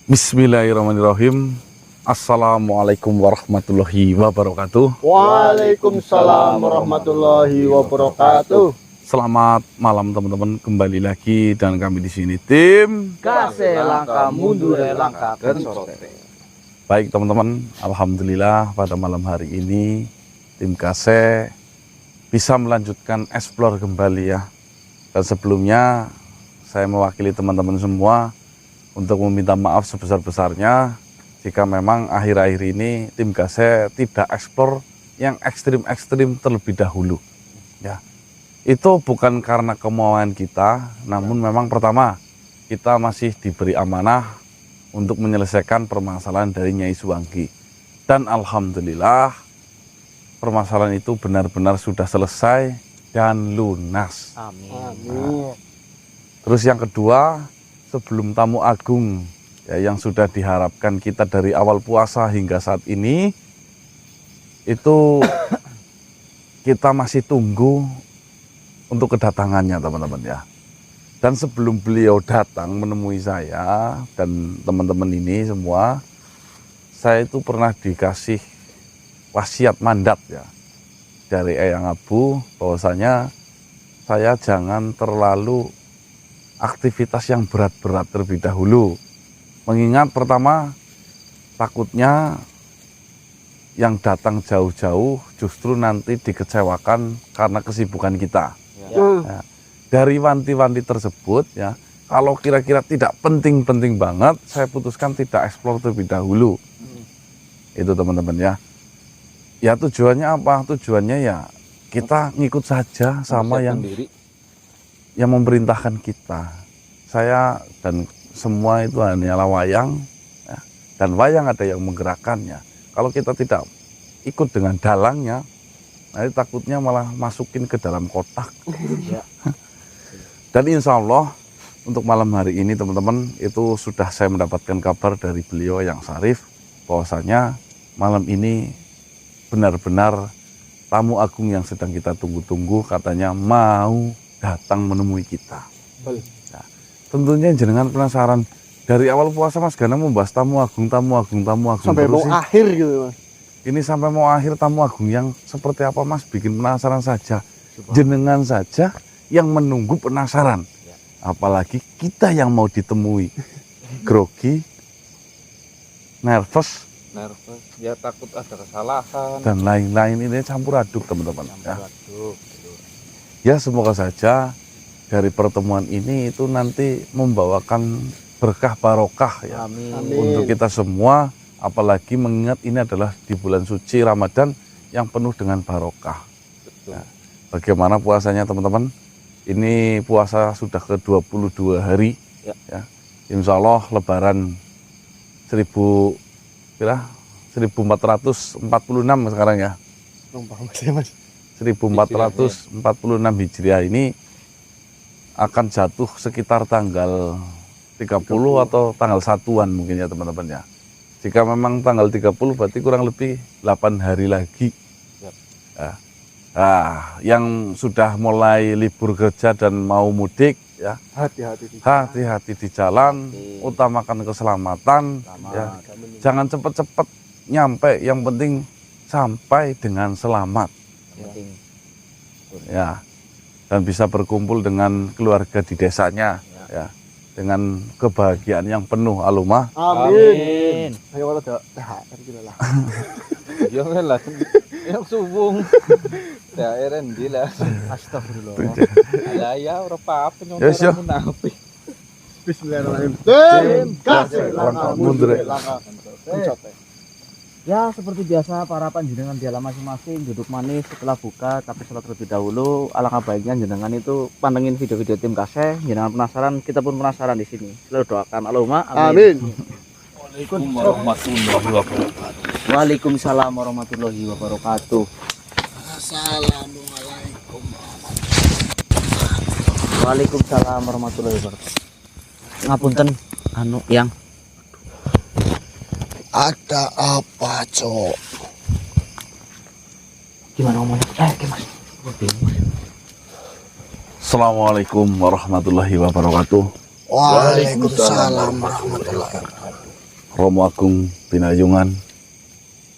Bismillahirrahmanirrahim. Assalamualaikum warahmatullahi wabarakatuh. Waalaikumsalam warahmatullahi wabarakatuh. Selamat malam teman-teman, kembali lagi dan kami di sini tim Kase langkah mundur langkah kensote. Baik teman-teman, alhamdulillah pada malam hari ini tim Kase bisa melanjutkan explore kembali ya. Dan sebelumnya saya mewakili teman-teman semua untuk meminta maaf sebesar-besarnya jika memang akhir-akhir ini tim Kase tidak eksplor yang ekstrim-ekstrim terlebih dahulu. Ya, itu bukan karena kemauan kita, namun memang pertama kita masih diberi amanah untuk menyelesaikan permasalahan dari Nyai Suwanggi. Dan alhamdulillah permasalahan itu benar-benar sudah selesai dan lunas. Amin. Nah, terus yang kedua, sebelum tamu agung ya, yang sudah diharapkan kita dari awal puasa hingga saat ini, itu kita masih tunggu untuk kedatangannya teman-teman ya. Dan sebelum beliau datang menemui saya dan teman-teman ini semua, saya itu pernah dikasih wasiat mandat ya dari Eyang Abu, bahwasanya saya jangan terlalu aktivitas yang berat-berat terlebih dahulu. Mengingat pertama, takutnya yang datang jauh-jauh justru nanti dikecewakan karena kesibukan kita. Ya. Dari wanti-wanti tersebut ya, kalau kira-kira tidak penting-penting banget, saya putuskan tidak eksplor terlebih dahulu. Itu teman-teman ya. Ya tujuannya apa? Tujuannya ya kita ngikut saja sama yang memerintahkan kita. Saya dan semua itu hanyalah wayang ya, dan wayang ada yang menggerakkannya. Kalau kita tidak ikut dengan dalangnya, nanti takutnya malah masukin ke dalam kotak. Dan insya Allah untuk malam hari ini teman-teman, itu sudah saya mendapatkan kabar dari beliau yang syarif bahwasanya malam ini benar-benar tamu agung yang sedang kita tunggu-tunggu katanya mau datang menemui kita. Nah, tentunya jenengan penasaran, dari awal puasa Mas Gana membahas tamu agung Sampai mau akhir gitu Mas. Ini sampai mau akhir tamu agung yang seperti apa Mas? Bikin penasaran saja. Jenengan saja yang menunggu penasaran. Apalagi kita yang mau ditemui. Grogi, nervous, ya takut ada kesalahan dan lain-lain, ini campur aduk teman-teman. Ya semoga saja dari pertemuan ini itu nanti membawakan berkah barokah ya. Amin. Untuk kita semua, apalagi mengingat ini adalah di bulan suci Ramadan yang penuh dengan barokah. Ya. Bagaimana puasanya teman-teman? Ini puasa sudah ke-22 hari ya. Insya Allah lebaran 1446 sekarang ya. 1446 Hijriah ini akan jatuh sekitar tanggal 30 atau tanggal 1-an mungkin ya teman-teman ya. Jika memang tanggal 30 berarti kurang lebih 8 hari lagi. Ya. Nah, yang sudah mulai libur kerja dan mau mudik ya, hati-hati di jalan, utamakan keselamatan ya. Jangan cepat-cepat nyampe, yang penting sampai dengan selamat. Ya, dan bisa berkumpul dengan keluarga di desanya ya, dengan kebahagiaan yang penuh. Alumah Amin. Ayo kalau ada THR gitu lah. ya lah yang subung THR lah Astagfirullah. ada ya ora apa-apa Yes, yo. nyontoran munafik. Bismillahirrahmanirrahim. Tim Kase langkah mundur mundur. langkah kensote. Ya seperti biasa para panjenengan di alam masing-masing duduk manis setelah buka tapi sholat terlebih dahulu. Alangkah baiknya jenengan itu pantengin video-video tim Kase. Jenengan penasaran, kita pun penasaran di sini. Selalu doakan Allahumma amin. Waalaikumsalam warahmatullahi wabarakatuh. Waalaikumsalam warahmatullahi wabarakatuh. Assalamualaikum. Waalaikumsalam warahmatullahi wabarakatuh. Ngapunten anu yang Ada apa, Cok? gimana ngomongnya? Mas. Assalamualaikum warahmatullahi wabarakatuh. Waalaikumsalam warahmatullahi wabarakatuh. Romo Agung Pinayungan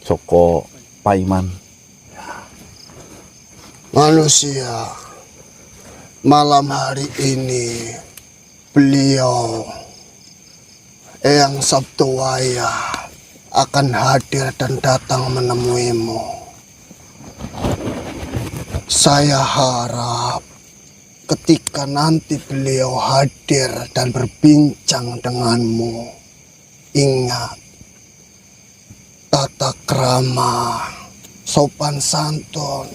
Joko Paiman. Manusia, malam hari ini beliau Eyang Sabtuwaya akan hadir dan datang menemuimu. Saya harap ketika nanti beliau hadir dan berbincang denganmu, ingat tata krama, sopan santun,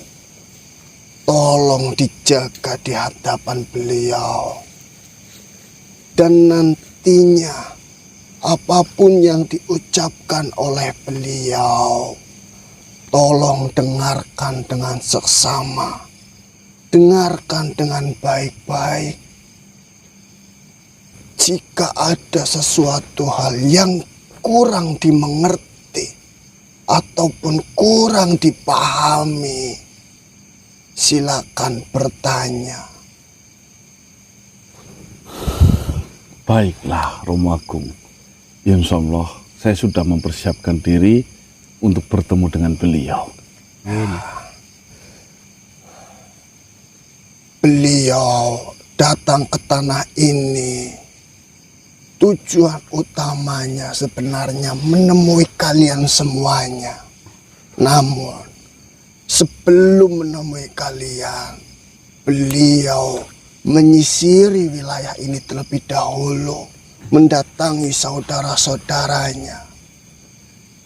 tolong dijaga di hadapan beliau. Dan nantinya apapun yang diucapkan oleh beliau, tolong dengarkan dengan seksama, dengarkan dengan baik-baik. Jika ada sesuatu hal yang kurang dimengerti ataupun kurang dipahami, silakan bertanya. Baiklah Romo Agung, insya Allah saya sudah mempersiapkan diri untuk bertemu dengan beliau. Beliau datang ke tanah ini, tujuan utamanya sebenarnya menemui kalian semuanya. Namun sebelum menemui kalian, beliau menyisiri wilayah ini terlebih dahulu, mendatangi saudara-saudaranya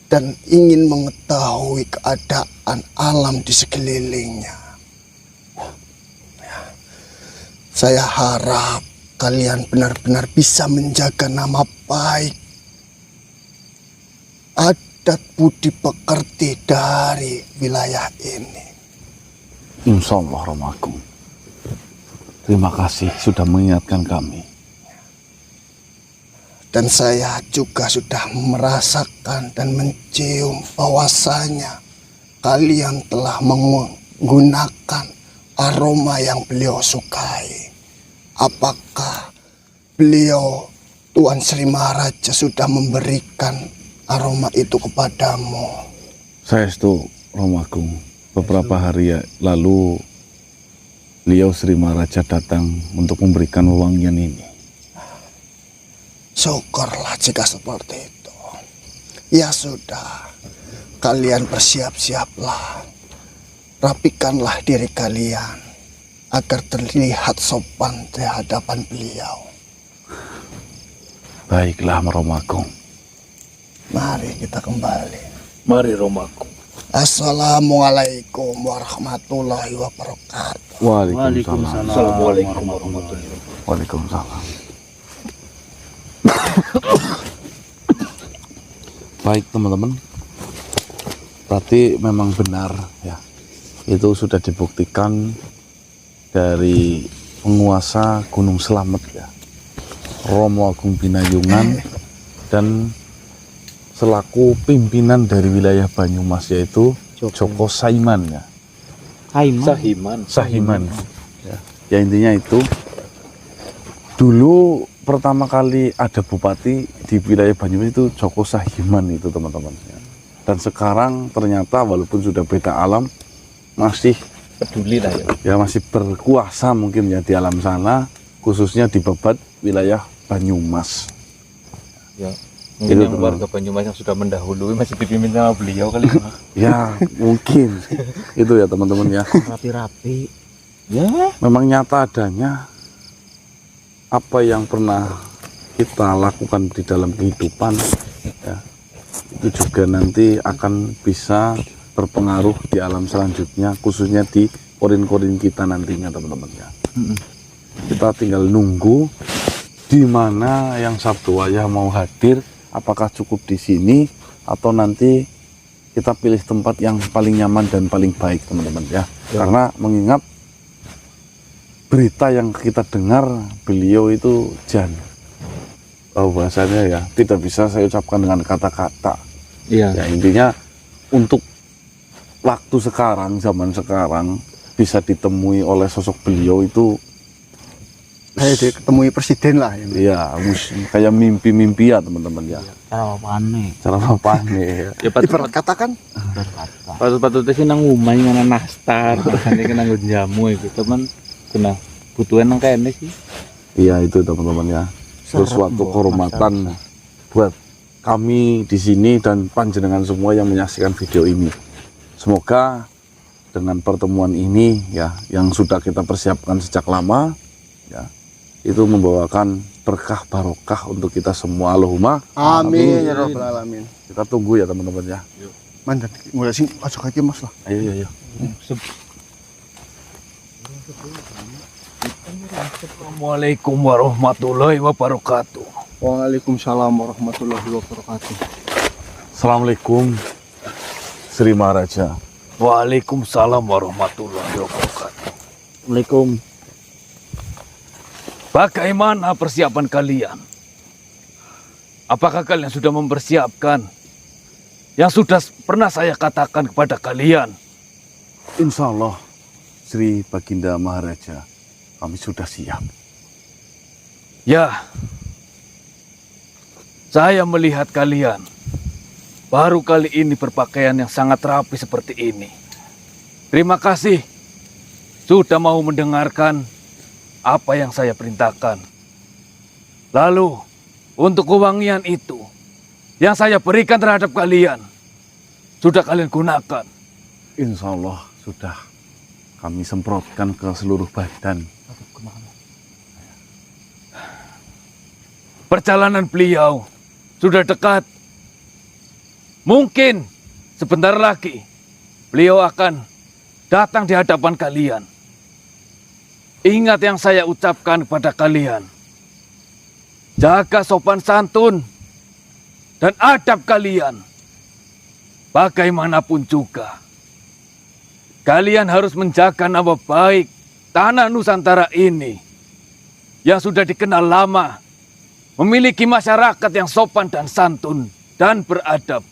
dan ingin mengetahui keadaan alam di sekelilingnya. Saya harap kalian benar-benar bisa menjaga nama baik, adat budi pekerti dari wilayah ini. Insya Allah Romo Agung. Terima kasih sudah mengingatkan kami. Dan saya juga sudah merasakan dan mencium bahwasanya kalian telah menggunakan aroma yang beliau sukai. Apakah beliau, Tuan Sri Maharaja, sudah memberikan aroma itu kepadamu? Saya itu Romo Agung. Beberapa hari lalu beliau Sri Maharaja datang untuk memberikan wewangian ini. Syukurlah jika seperti itu. Ya sudah, kalian bersiap-siaplah. Rapikanlah diri kalian agar terlihat sopan di hadapan beliau. Baiklah Romo Agung. Mari kita kembali. Mari Romo Agung. Assalamualaikum warahmatullahi wabarakatuh. Waalaikumsalam. Assalamualaikum warahmatullahi wabarakatuh. Waalaikumsalam. Baik teman-teman, berarti memang benar ya, itu sudah dibuktikan dari penguasa Gunung Slamet ya, Romo Agung Pinayungan, dan selaku pimpinan dari wilayah Banyumas yaitu Joko Saiman ya. Sahiman ya. Ya intinya itu, dulu pertama kali ada bupati di wilayah Banyumas itu Joko Sahiman itu teman-teman ya. Dan sekarang ternyata walaupun sudah beda alam, masih Peduli lah ya. ya masih berkuasa mungkin ya di alam sana, khususnya di Babat wilayah Banyumas. Ya. Itu Mungkin yang teman. warga Banyumas yang sudah mendahului masih dipimpin sama beliau kali. Ya mungkin itu ya teman-teman ya. Rapi-rapi. Ya. Memang nyata adanya apa yang pernah kita lakukan di dalam kehidupan ya, itu juga nanti akan bisa berpengaruh di alam selanjutnya, khususnya di korin-korin kita nantinya teman-teman ya. Kita tinggal nunggu di mana yang Sabtuwaya mau hadir, apakah cukup di sini atau nanti kita pilih tempat yang paling nyaman dan paling baik teman-teman ya. Karena mengingat berita yang kita dengar, beliau itu bahasanya ya tidak bisa saya ucapkan dengan kata-kata. Iya. Ya intinya untuk waktu sekarang, zaman sekarang bisa ditemui oleh sosok beliau itu Kayak dia ketemui presiden lah ini. Iya, kayak mimpi-mimpi ya teman-teman ya. Cara apane? Cara apa nih? Ya Ibarat katakan patut-patutnya sih nang umah yang nastar, ini kan nang jamu itu teman kena butuhan nang kene sih. Iya itu teman-teman ya. Sesuatu kehormatan buat kami di sini dan panjenengan semua yang menyaksikan video ini. Semoga dengan pertemuan ini ya yang sudah kita persiapkan sejak lama ya itu membawakan berkah barokah untuk kita semua. Allahumma amin ya rabbal alamin. Kita tunggu ya teman-teman ya. Mandan mulai sing aja kaki Mas lah. Ayo. Assalamualaikum warahmatullahi wabarakatuh. Waalaikumsalam warahmatullahi wabarakatuh. Assalamualaikum Sri Maharaja. Waalaikumsalam warahmatullahi wabarakatuh. Assalamualaikum. Bagaimana persiapan kalian? Apakah kalian sudah mempersiapkan yang sudah pernah saya katakan kepada kalian? Insya Allah Sri Baginda Maharaja, kami sudah siap. Ya, saya melihat kalian baru kali ini berpakaian yang sangat rapi seperti ini. Terima kasih sudah mau mendengarkan apa yang saya perintahkan. Lalu, untuk kewangian itu yang saya berikan terhadap kalian, sudah kalian gunakan? Insya Allah sudah kami semprotkan ke seluruh badan. Perjalanan beliau sudah dekat. Mungkin sebentar lagi beliau akan datang di hadapan kalian. Ingat yang saya ucapkan kepada kalian. Jaga sopan santun dan adab kalian. Bagaimanapun juga, kalian harus menjaga nama baik tanah Nusantara ini yang sudah dikenal lama, memiliki masyarakat yang sopan dan santun dan beradab.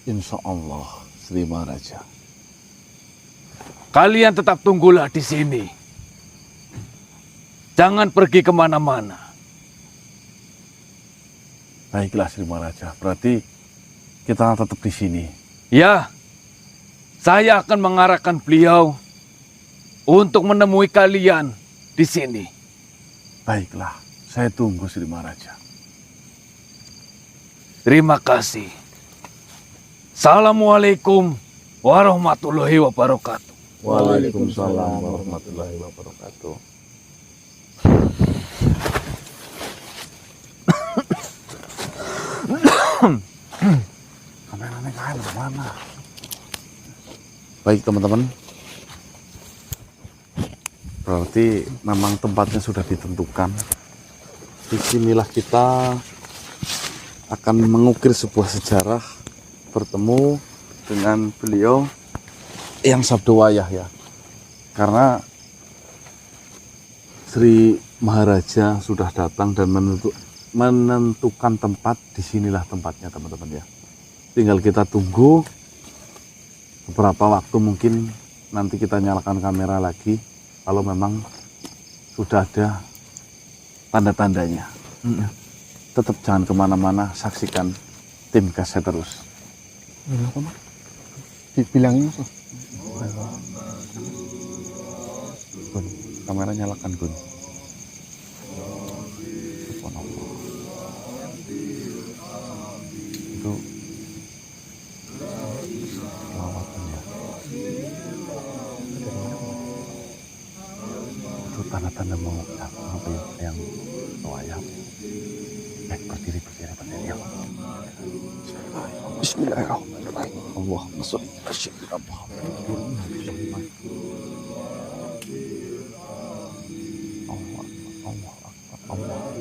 Insya Allah Sri Maharaja. Kalian tetap tunggulah di sini. Jangan pergi kemana-mana. Baiklah Sri Maharaja, berarti kita tetap di sini. Ya, saya akan mengarahkan beliau untuk menemui kalian di sini. Baiklah, saya tunggu Sri Maharaja. Terima kasih. Assalamualaikum warahmatullahi wabarakatuh. Waalaikumsalam warahmatullahi wabarakatuh. Kameranya kain mana? Baik teman-teman, berarti memang tempatnya sudah ditentukan. Disinilah kita akan mengukir sebuah sejarah bertemu dengan beliau yang sabdowayah ya. Karena Sri Maharaja sudah datang dan menentukan tempat, disinilah tempatnya teman-teman ya. Tinggal kita tunggu beberapa waktu, mungkin nanti kita nyalakan kamera lagi kalau memang sudah ada tanda-tandanya. Tetap jangan kemana-mana, saksikan tim Kaset terus. Dibilangin Mas. Gun, kamera nyalakan Gun. Subhanallah. Itu lawatan ya. Itu tanda-tanda mau apa ya yang wayang. Berdiri ya. Bismillahirrahmanirrahim. Allahumma sholli ala sayyidina Muhammad. Allah Akbar, Allah.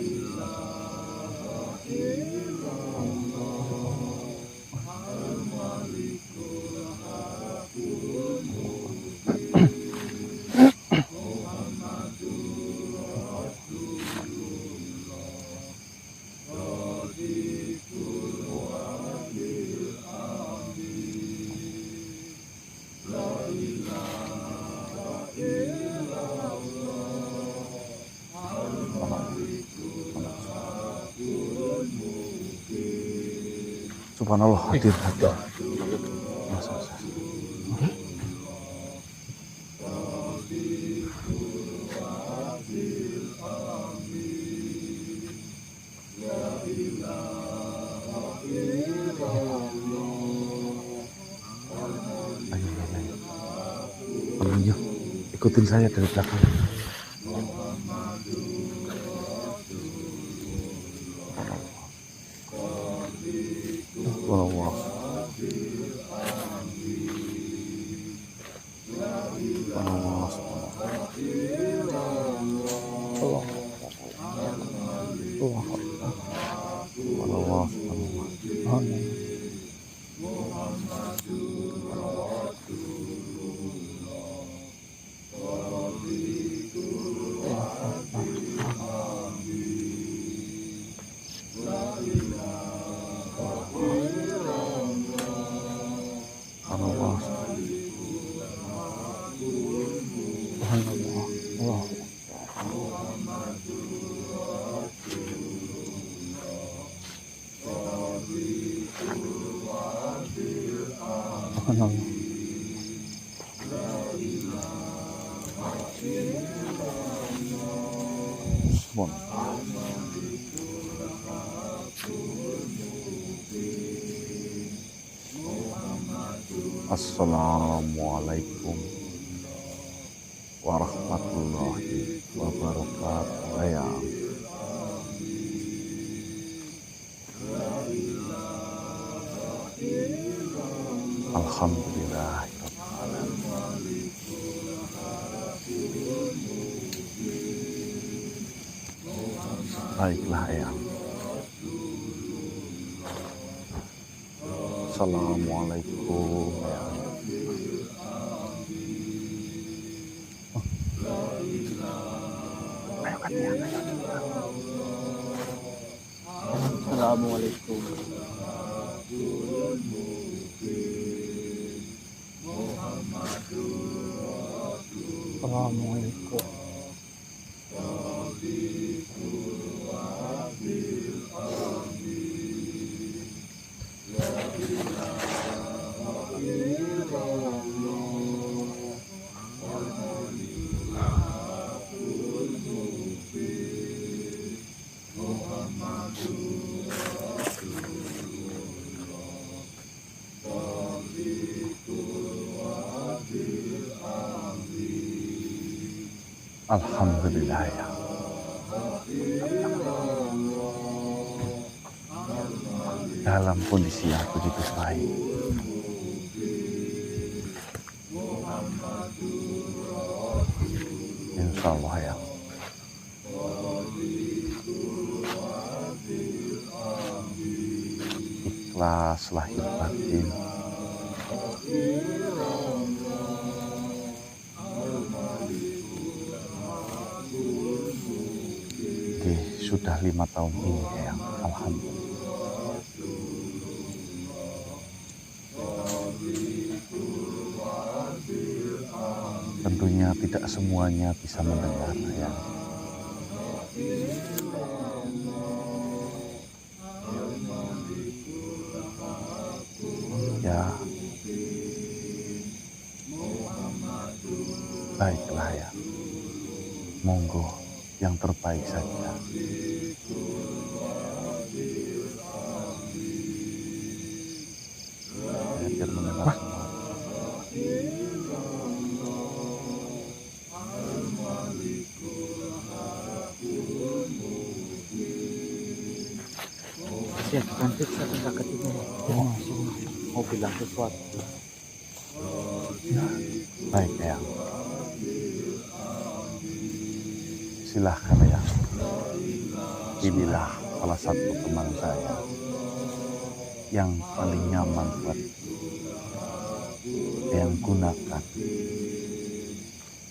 Subhanallah, hadir. Mas, mas. Ayo, ayo. Ayo, ikutin saya dari belakang. Subhanallah. Subhanallah. Subhanallah. Subhanallah. Subhanallah. Subhanallah. Subhanallah. Subhanallah. Assalamualaikum warahmatullahi wabarakatuh. Ya. Alhamdulillah. Baiklah ya. Assalamualaikum ya. Ayo kan ya. Assalamualaikum. Assalamualaikum. Alhamdulillah ya. Dalam kondisi yang begitu baik. Insya Allah ya. Ikhlas lahir batin. Sudah 5 tahun ini ya, alhamdulillah. Tentunya tidak semuanya bisa mendengar ya. Ya. Baiklah ya. Monggo yang terbaik saja. Biar mendengar semua. Siap, nanti saya sakit itu. Mau bilang sesuatu. Baik ya. Silahkan ya. Inilah salah satu teman saya yang paling nyaman buat yang gunakan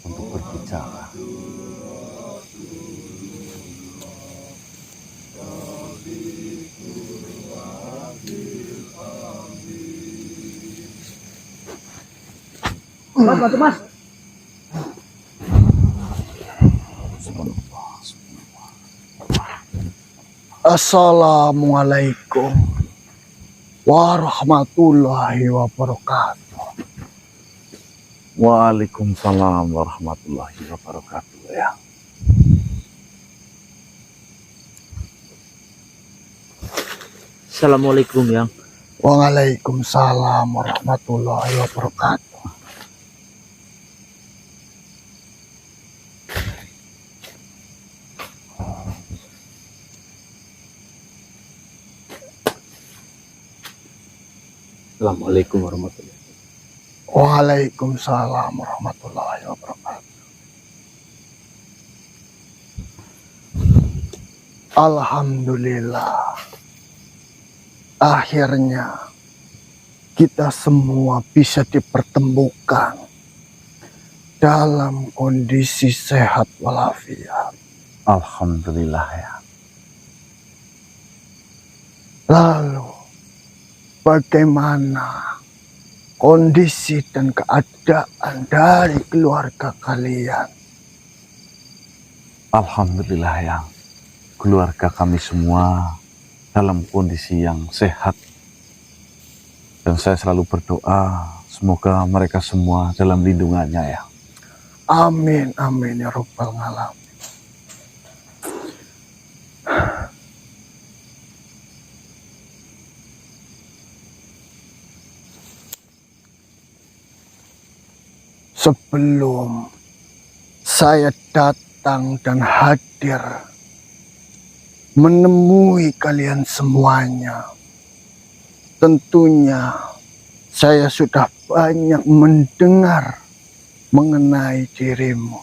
untuk berbicara. Mas, bantu mas. Assalamualaikum. warahmatullahi wabarakatuh. Waalaikumsalam warahmatullahi wabarakatuh ya. Assalamualaikum yang. Waalaikumsalam warahmatullahi wabarakatuh. Assalamualaikum warahmatullahi wabarakatuh. Waalaikumsalam warahmatullahi wabarakatuh. Alhamdulillah. Akhirnya kita semua bisa dipertemukan dalam kondisi sehat walafiat. Alhamdulillah ya. Lalu bagaimana kondisi dan keadaan dari keluarga kalian? Alhamdulillah ya. Keluarga kami semua dalam kondisi yang sehat. Dan saya selalu berdoa semoga mereka semua dalam lindungannya ya. Amin, amin ya Rabbal Alamin. Sebelum saya datang dan hadir menemui kalian semuanya, tentunya saya sudah banyak mendengar mengenai dirimu.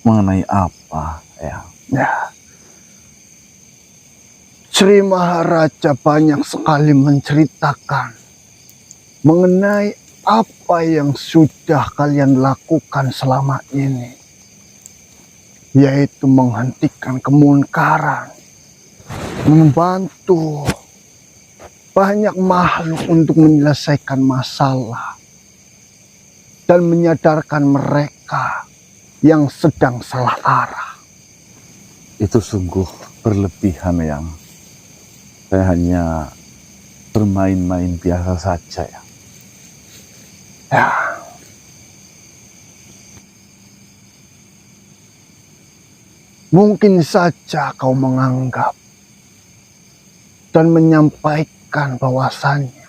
Mengenai apa ya? Ya, Sri Maharaja banyak sekali menceritakan mengenai apa yang sudah kalian lakukan selama ini, yaitu menghentikan kemunkaran, membantu banyak makhluk untuk menyelesaikan masalah, dan menyadarkan mereka yang sedang salah arah. Itu sungguh berlebihan yang. Saya hanya bermain-main biasa saja ya. Ya, mungkin saja kau menganggap dan menyampaikan bahwasannya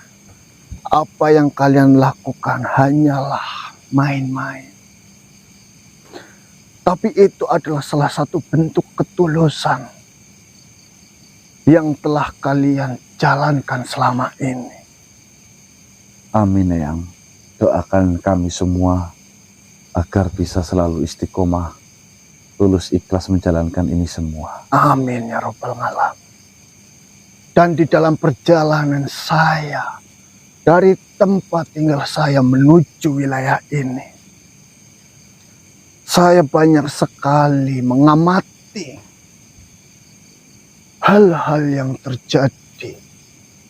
apa yang kalian lakukan hanyalah main-main. Tapi itu adalah salah satu bentuk ketulusan yang telah kalian jalankan selama ini. Amin Eyang. Doakan kami semua agar bisa selalu istiqomah, tulus ikhlas menjalankan ini semua. Amin ya Rabbal Alamin. Dan di dalam perjalanan saya dari tempat tinggal saya menuju wilayah ini, saya banyak sekali mengamati hal-hal yang terjadi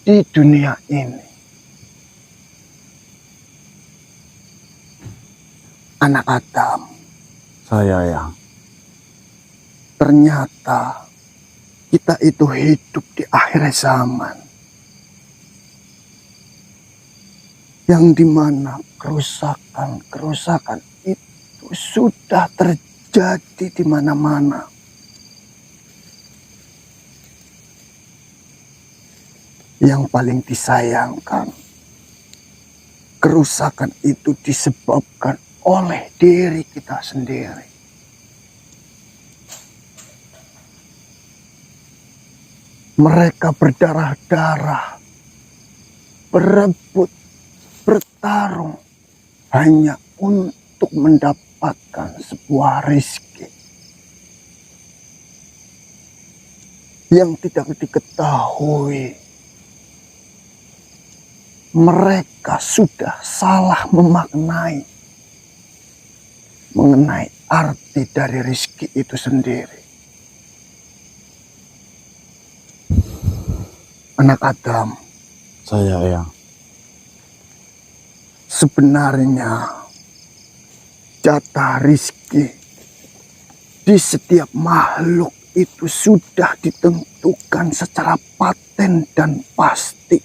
di dunia ini. Anak Adam, Saya yang. ternyata kita itu hidup di akhir zaman, yang dimana kerusakan itu sudah terjadi di mana-mana. Yang paling disayangkan, kerusakan itu disebabkan oleh diri kita sendiri. Mereka berdarah-darah, berebut, bertarung hanya untuk mendapatkan sebuah rezeki yang tidak diketahui. Mereka sudah salah memaknai mengenai arti dari rezeki itu sendiri. Anak Adam, Saya yang. sebenarnya jatah rezeki di setiap makhluk itu sudah ditentukan secara paten dan pasti.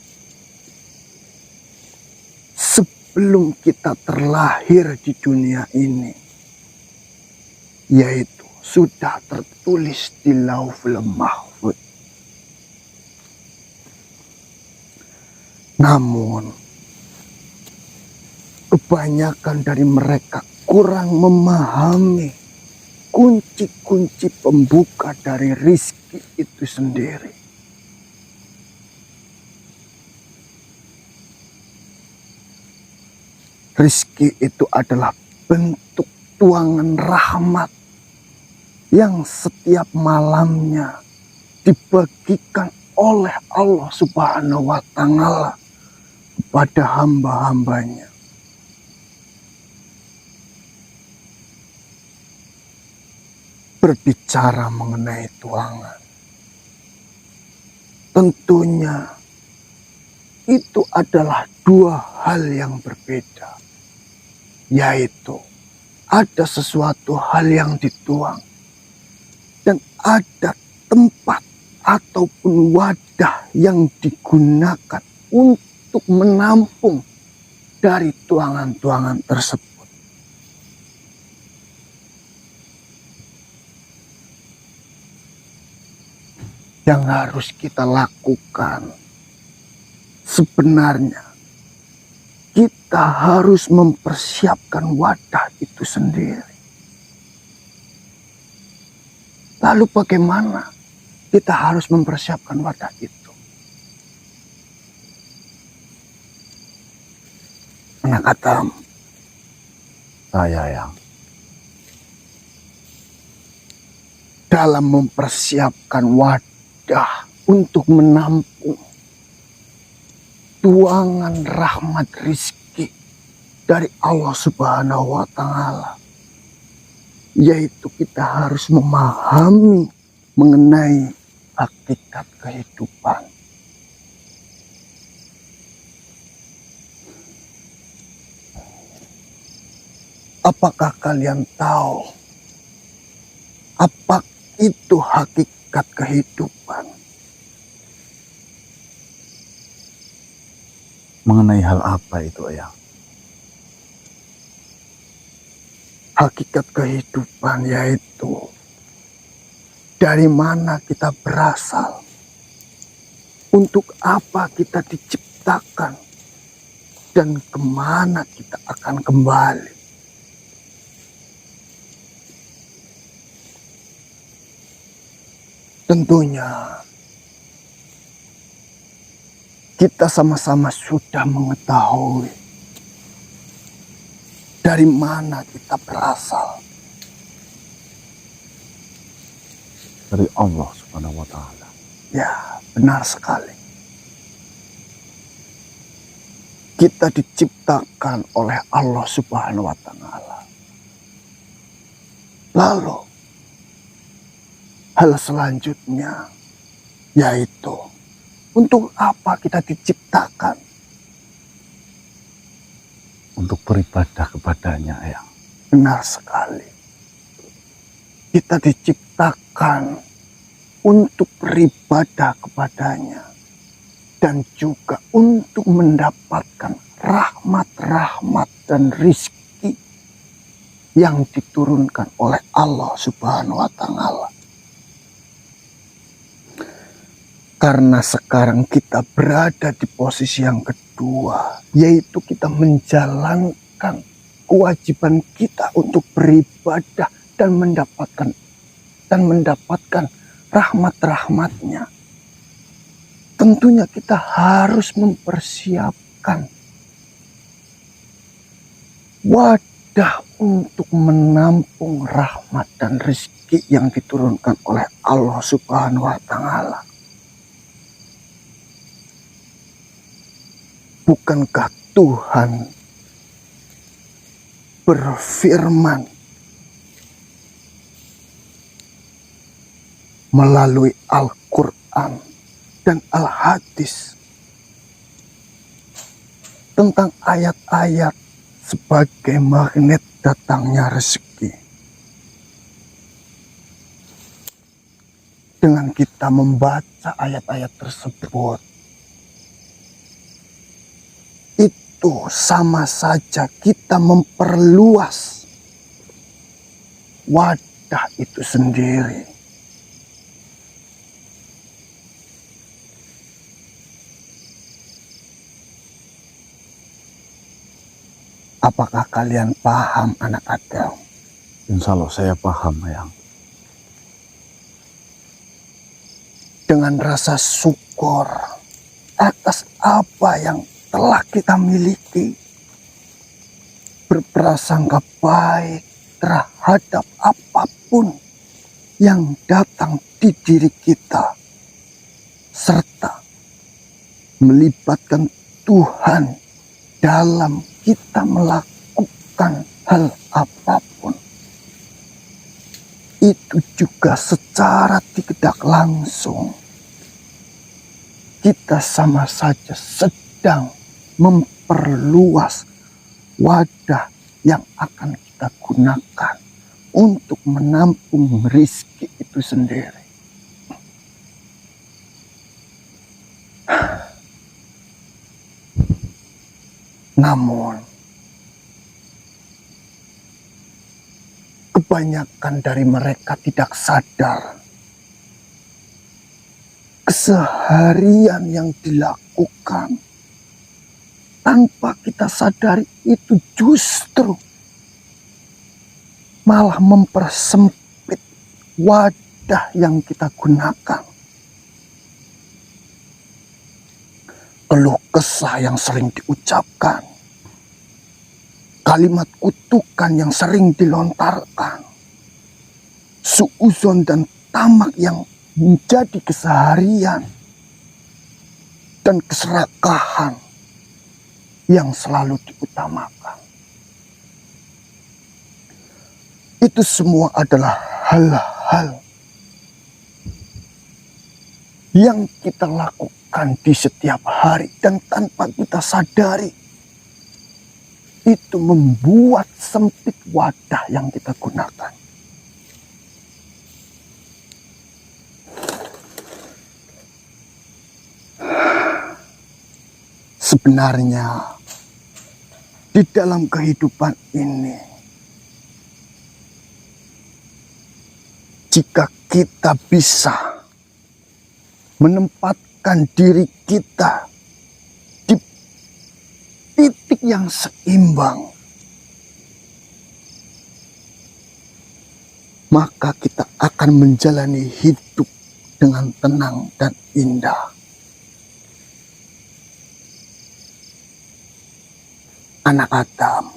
Sebelum kita terlahir di dunia ini, yaitu sudah tertulis di Lauhul Mahfuz. Namun, kebanyakan dari mereka kurang memahami kunci-kunci pembuka dari rizki itu sendiri. Rizki itu adalah bentuk tuangan rahmat yang setiap malamnya dibagikan oleh Allah Subhanahu wa Ta'ala kepada hamba-hambanya. Berbicara mengenai tuangan, tentunya itu adalah dua hal yang berbeda, yaitu ada sesuatu hal yang dituang dan ada tempat ataupun wadah yang digunakan untuk menampung dari tuangan-tuangan tersebut. Yang harus kita lakukan sebenarnya, kita harus mempersiapkan wadah itu sendiri. Lalu bagaimana kita harus mempersiapkan wadah itu? Anak Adam, Saya yang dalam mempersiapkan wadah untuk menampung tuangan rahmat rizki dari Allah Subhanahu wa Ta'ala, yaitu kita harus memahami mengenai hakikat kehidupan. Apakah kalian tahu apa itu hakikat kehidupan? mengenai hal apa itu, Ayah? Hakikat kehidupan yaitu dari mana kita berasal, untuk apa kita diciptakan, dan kemana kita akan kembali. Tentunya kita sama-sama sudah mengetahui dari mana kita berasal. Dari Allah Subhanahu wa Ta'ala. Ya, benar sekali. Kita diciptakan oleh Allah Subhanahu wa Ta'ala. Lalu, hal selanjutnya yaitu untuk apa kita diciptakan? Untuk beribadah kepadanya, Ayah. Benar sekali. Kita diciptakan untuk beribadah kepadanya dan juga untuk mendapatkan rahmat-rahmat dan rizki yang diturunkan oleh Allah Subhanahu wa Ta'ala. Karena sekarang kita berada di posisi yang kedua, yaitu kita menjalankan kewajiban kita untuk beribadah dan mendapatkan rahmat-rahmatnya. Tentunya kita harus mempersiapkan wadah untuk menampung rahmat dan rezeki yang diturunkan oleh Allah Subhanahu wa Ta'ala. Bukankah Tuhan berfirman melalui Al-Quran dan Al-Hadis tentang ayat-ayat sebagai magnet datangnya rezeki? Dengan kita membaca ayat-ayat tersebut, itu sama saja kita memperluas wadah itu sendiri. Apakah kalian paham, anak Adam? Insya Allah saya paham, Ayang. Dengan rasa syukur atas apa yang telah kita miliki, berprasangka baik terhadap apapun yang datang di diri kita, serta melibatkan Tuhan dalam kita melakukan hal apapun. Itu juga secara tidak langsung kita sama saja sedang memperluas wadah yang akan kita gunakan untuk menampung rezeki itu sendiri. Namun, kebanyakan dari mereka tidak sadar keseharian yang dilakukan tanpa kita sadari itu justru malah mempersempit wadah yang kita gunakan. Keluh kesah yang sering diucapkan, kalimat kutukan yang sering dilontarkan, suuzon dan tamak yang menjadi keseharian, dan keserakahan yang selalu diutamakan. Itu semua adalah hal-hal yang kita lakukan di setiap hari, dan tanpa kita sadari itu membuat sempit wadah yang kita gunakan. Sebenarnya di dalam kehidupan ini, jika kita bisa menempatkan diri kita di titik yang seimbang, maka kita akan menjalani hidup dengan tenang dan indah. Anak Adam,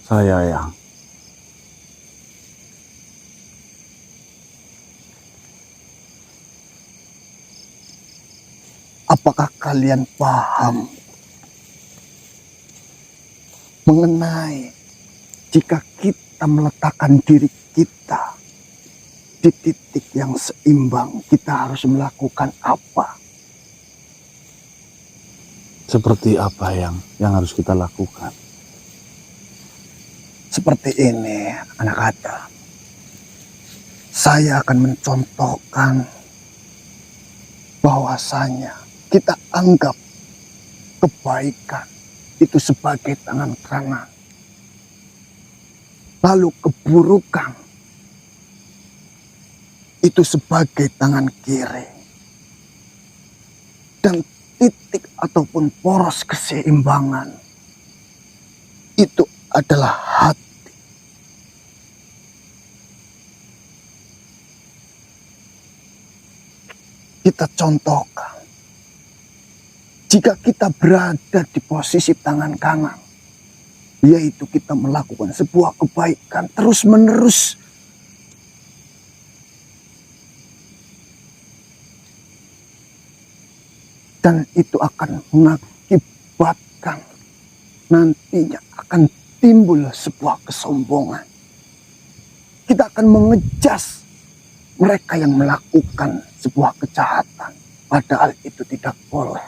Saya, Ayang. apakah kalian paham mengenai jika kita meletakkan diri kita di titik yang seimbang, kita harus melakukan apa? Seperti apa yang harus kita lakukan? Seperti ini, anak Adam. Saya akan mencontohkan bahwasanya kita anggap kebaikan itu sebagai tangan kanan, lalu keburukan itu sebagai tangan kiri, dan titik ataupun poros keseimbangan itu adalah hati. Kita contohkan, jika kita berada di posisi tangan kanan, yaitu kita melakukan sebuah kebaikan terus-menerus, dan itu akan mengakibatkan nantinya akan timbul sebuah kesombongan. Kita akan mengejas mereka yang melakukan sebuah kejahatan, padahal itu tidak boleh.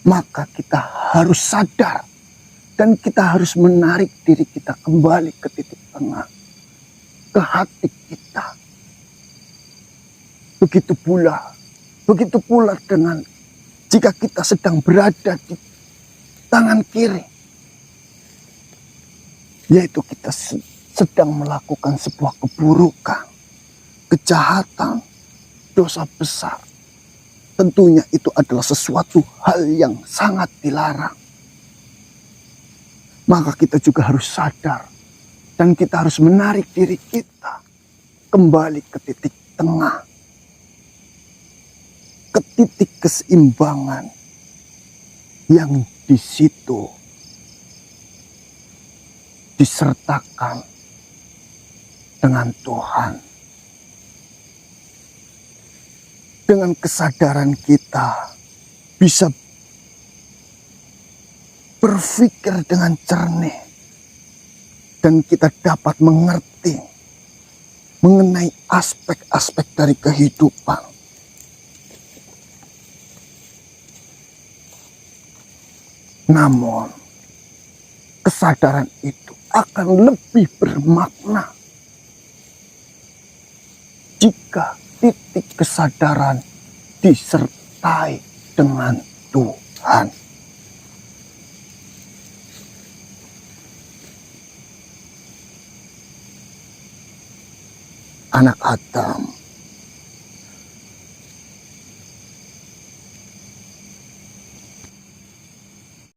Maka kita harus sadar dan kita harus menarik diri kita kembali ke titik tengah, ke hati kita. Begitu pula dengan jika kita sedang berada di tangan kiri, yaitu kita sedang melakukan sebuah keburukan, kejahatan, dosa besar. Tentunya itu adalah sesuatu hal yang sangat dilarang. Maka kita juga harus sadar dan kita harus menarik diri kita kembali ke titik tengah, ke titik keseimbangan yang di situ disertakan dengan Tuhan. Dengan kesadaran kita bisa berpikir dengan jernih dan kita dapat mengerti mengenai aspek-aspek dari kehidupan. Namun, kesadaran itu akan lebih bermakna jika titik kesadaran disertai dengan Tuhan. Anak Adam